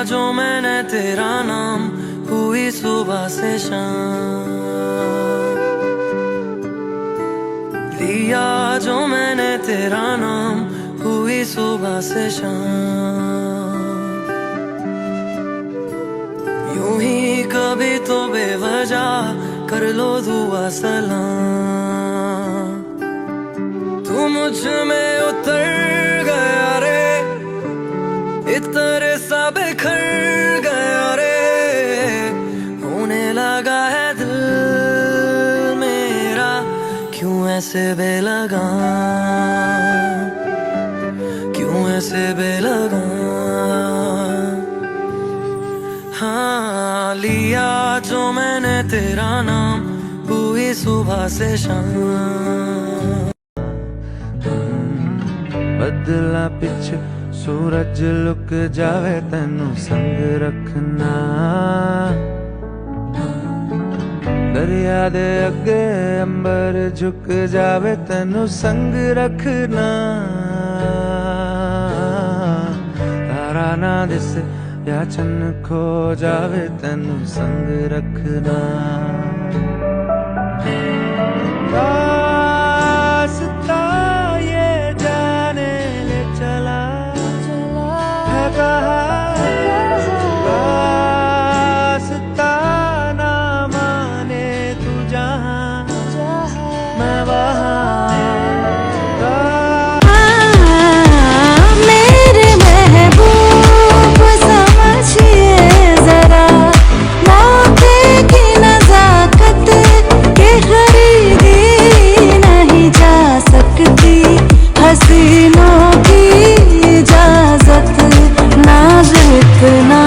जो मैंने तेरा नाम हुई सुबह से शाम, लिया जो मैंने तेरा नाम हुई सुबह से शाम। यूं ही कभी तो बेवजह कर लो दुआ सलाम। तू मुझ में उतर गया रे, इतर सा बिखर गया रे, होने लगा है दिल मेरा क्यों ऐसे बेलगा, क्यों ऐसे बेलगा। हाँ, लिया जो मैंने तेरा नाम हुई सुबह से शाम। बदला पिछ सूरज लुक जावे तेनू संग रखना, दरिया दे अगे अंबर झुक जावे तेनू संग रखना। तारा ना दिसे या चन खो जावे तेनू संग रखना। रास्ता ये जाने ले चला है कहाँ, रास्ता ना माने तू जहाँ मैं वहाँ। हसीनों की इजाजत नाज इतना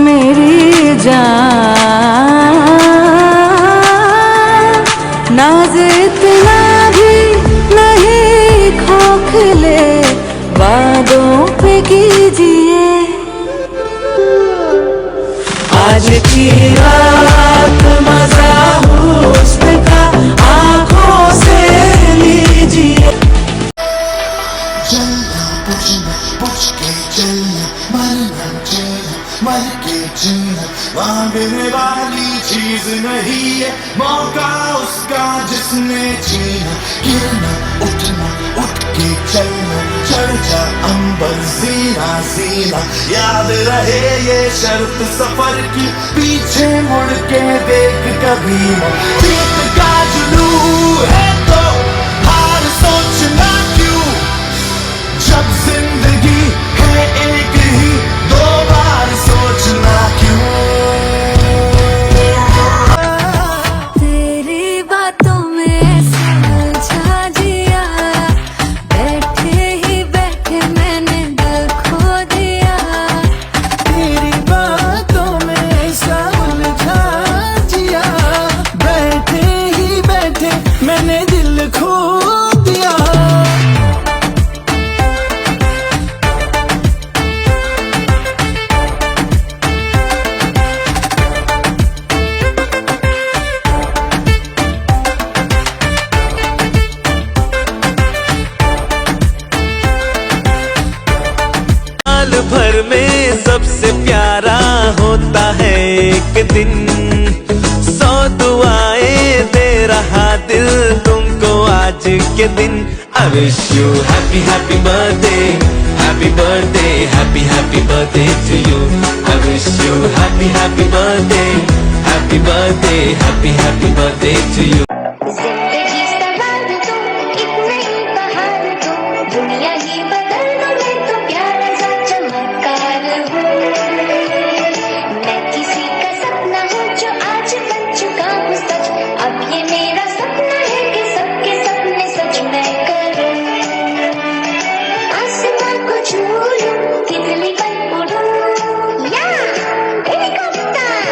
मेरी जान, नाज इतना भी नहीं खोखले वादों पे कीजिए। आज की रात मजा हुस्न का आँखों से लीजिए। मर के जीना मांगने वाली चीज नहीं है, मौका उसका जिसने जीना। गिरना उठना उठ के चलना, चढ़ जा अंबर सीना सीना। याद रहे ये शर्त सफर की, पीछे मुड़ के देख कभी ना। जीत का जुनून है तो हार सोचना क्यों, जब जिंदगी है एक ही दो बार सोचना क्यों। तेरी बातों में समझा जिया, बैठे ही बैठे मैंने दिल खो दिया। तेरी बातों में समझा जिया, बैठे ही बैठे मैंने दिल खो दिया। साल भर में सबसे प्यारा होता है एक दिन, 100 दुआएं दे रहा दिल तुमको आज के दिन। I wish you happy happy birthday, happy birthday, happy happy birthday to you. I wish you happy happy birthday, happy birthday, happy happy birthday to you. जिंदगी सवार दो, एक नई बहार दो, दुनिया ही बदल दो, मैं तो प्यारा सा चमत्कार हूँ। मैं किसी का सपना हूँ जो आज बन चुका हूँ सच। अब ये मेरा सपना है कि सबके सपने सच मैं करूँ। आसमां को छू लूं, तितली बन उड़ूं, या हेलीकॉप्टर।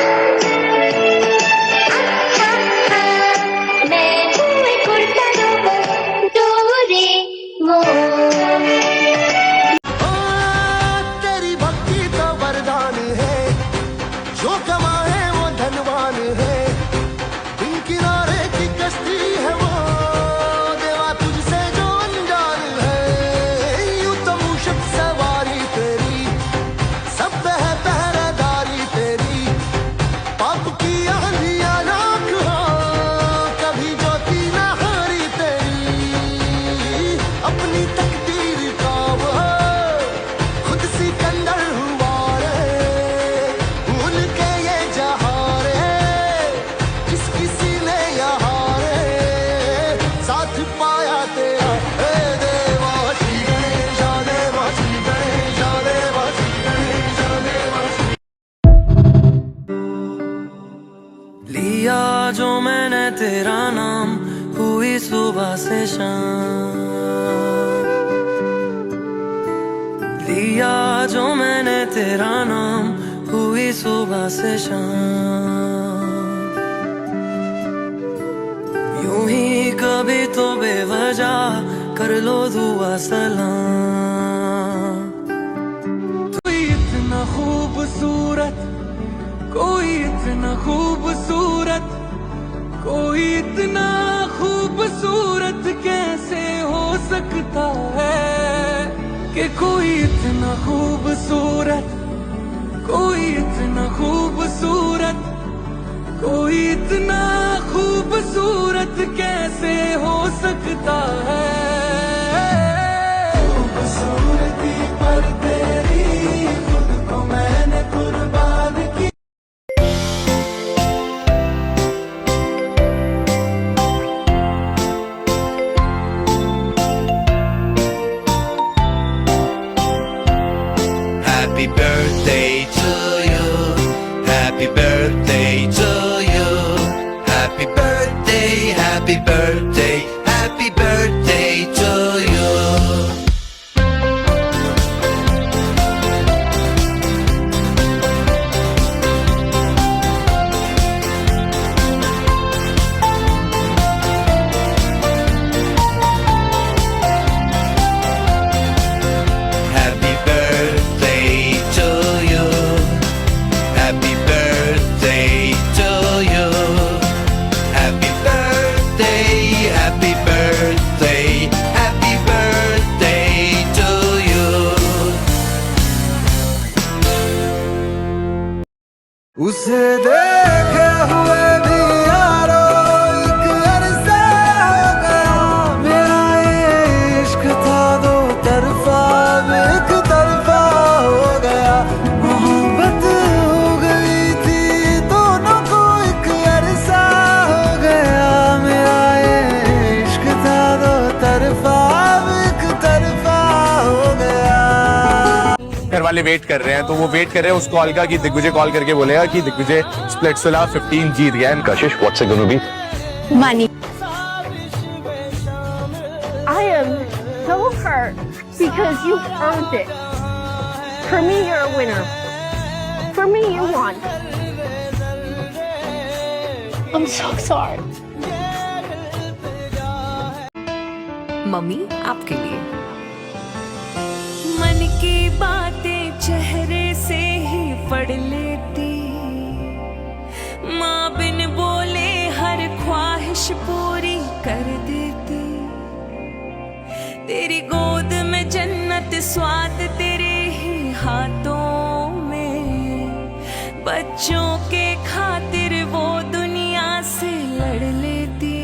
मैं हूँ एक उड़ता डोरेमोन। तेरी भक्ति तो वरदान है, जो कमाए वो धनवान है। बिन किनारे की कश्ती है वो, देवा तुझसे जो अनजान है। यूं तो मूषक सवारी तेरी तेरा नाम हुई सुबह से शाम। लिया जो मैंने तेरा नाम हुई सुबह से शाम। यूं ही कभी तो बेवजह कर लो दुआ सलाम। कोई इतना खूबसूरत, कोई इतना खूबसूरत, कोई इतना खूबसूरत कैसे हो सकता है कि कोई इतना खूबसूरत, कोई इतना खूबसूरत, कोई इतना खूबसूरत कैसे हो सकता है। खूबसूरती पर तेरी खुद को मैंने कुर्बान किया। Happy birthday to you, happy birthday to you, happy birthday, happy birthday, happy birthday to you. Happy birthday to you, happy birthday to you, happy birthday, happy birthday, happy birthday to you. उसे देखे हुए भी यारो एक अरसा हो गया। मेरा ये इश्क था दो तरफा, एक तरफा हो गया। मोहब्बत हो गई थी दोनों को एक अरसा हो गया। मेरा ये इश्क था दो तरफा, एक तरफा हो गया। घर वाले वेट कर रहे हैं, तो वो वेट कर रहे हैं उस कॉल का कि दिग्विजय कॉल करके बोलेगा कि दिग्विजय स्प्लिट्सविला 15 जीत गया है। Kashish, what's it going to be? Money. I am so hurt because you earned it. For me, you're a winner. For me, you won. I'm so sorry. Mummy आपके लिए। मन की बातें चेहरे से ही पढ़ लेती, माँ बिन बोले हर ख्वाहिश पूरी कर देती। तेरी गोद में जन्नत स्वाद तेरे ही हाथों में, बच्चों के खातिर वो दुनिया से लड़ लेती।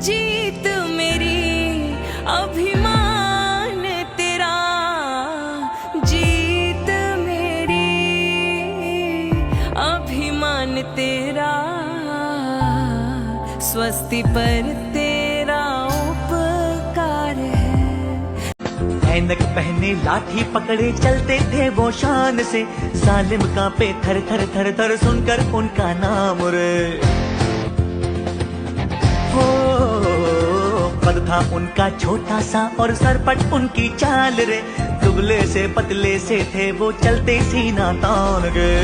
जीत मेरी अभिमान तेरा, जीत मेरी अभिमान तेरा, स्वस्ति पर तेरा उपकार है। ऐनक पहने लाठी पकड़े चलते थे वो शान से, सालिम कांपे थर थर थर थर सुनकर उनका नाम रे। हो कद था उनका छोटा सा और सरपट उनकी चाल रे, दुबले से पतले से थे वो चलते सीना तान गए।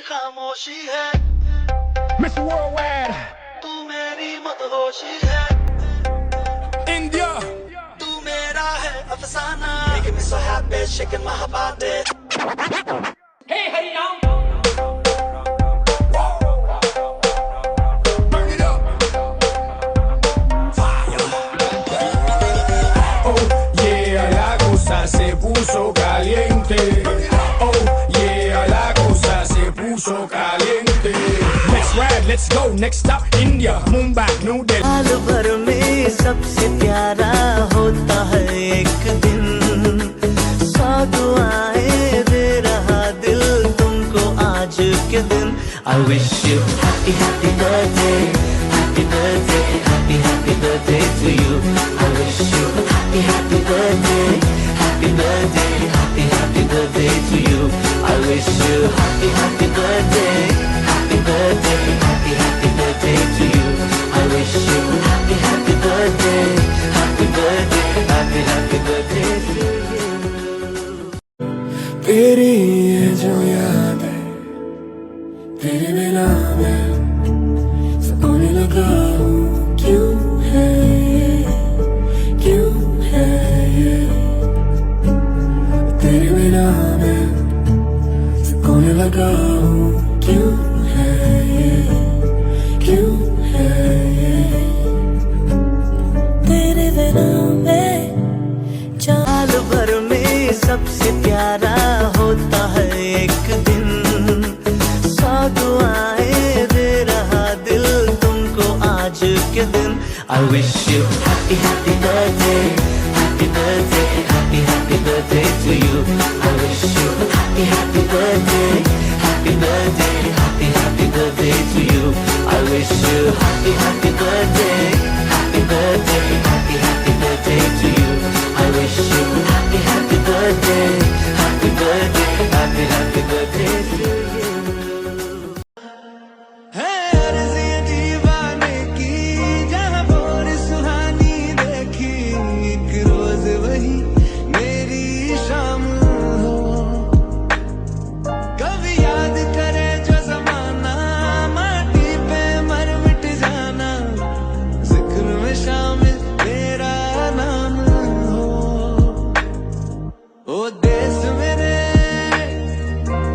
खामोशी है Mr. Worldwide, तू मेरी मदहोशी है India, तू मेरा है अफसाना, making me so happy, shaking my body. Se puso caliente. Oh yeah, la cosa se puso caliente. Next ride, let's go. Next stop, India, Mumbai, New Delhi. साल भर में सबसे प्यारा होता है एक दिन, 100 दुआएं दे रहा दिल तुमको आज के दिन. I wish you happy happy birthday, happy birthday, happy happy birthday to you. I wish you happy happy birthday, happy birthday, happy happy birthday to you. I wish you happy happy birthday, happy birthday, happy happy birthday to you. I wish you happy happy birthday, happy birthday, happy happy birthday to you. तेरी ये जो याद है, तेरे बिना मैं सोने लगा हूँ. क्यों है ये, क्यों है ये? तेरे बिना मैं सोने लगा हूँ. क्यों है ये, क्यों है ये? तेरे बिना मैं साल भर में सबसे प्यारा होता है एक दिन, 100 दुआएं दे रहा दिल तुमको आज के दिन. I wish you happy happy birthday, happy birthday, happy happy birthday to you. I wish you happy happy birthday, happy birthday, happy happy birthday to you. I wish you happy happy birthday, happy birthday, happy happy birthday to you. I wish you happy happy birthday, happy birthday, happy happy birthday to you. है अर्ज़ी दीवाने की, जहाँ भोर सुहानी देखी, एक रोज वही मेरी शाम हो. कभी याद करे जो ज़माना, माटी पे मर मिट जाना, जिक्र में शामिल तेरा नाम हो. ओ देश मेरे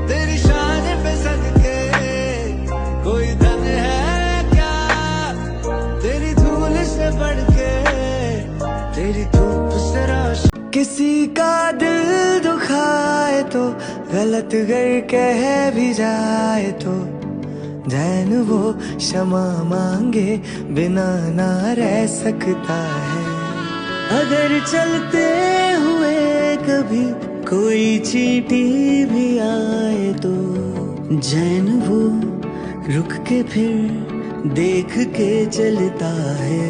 तेरी शान पे सदके, कोई धन है क्या तेरी धूल से बढ़ के, तेरी धूप से रोशन. किसी का दिल दुखाए तो, गलत गर कह भी जाए तो, जैन वो क्षमा मांगे बिना ना रह सकता है. अगर चलते हुए कभी कोई चींटी भी आए तो, जैन वो रुक के फिर देख के चलता है.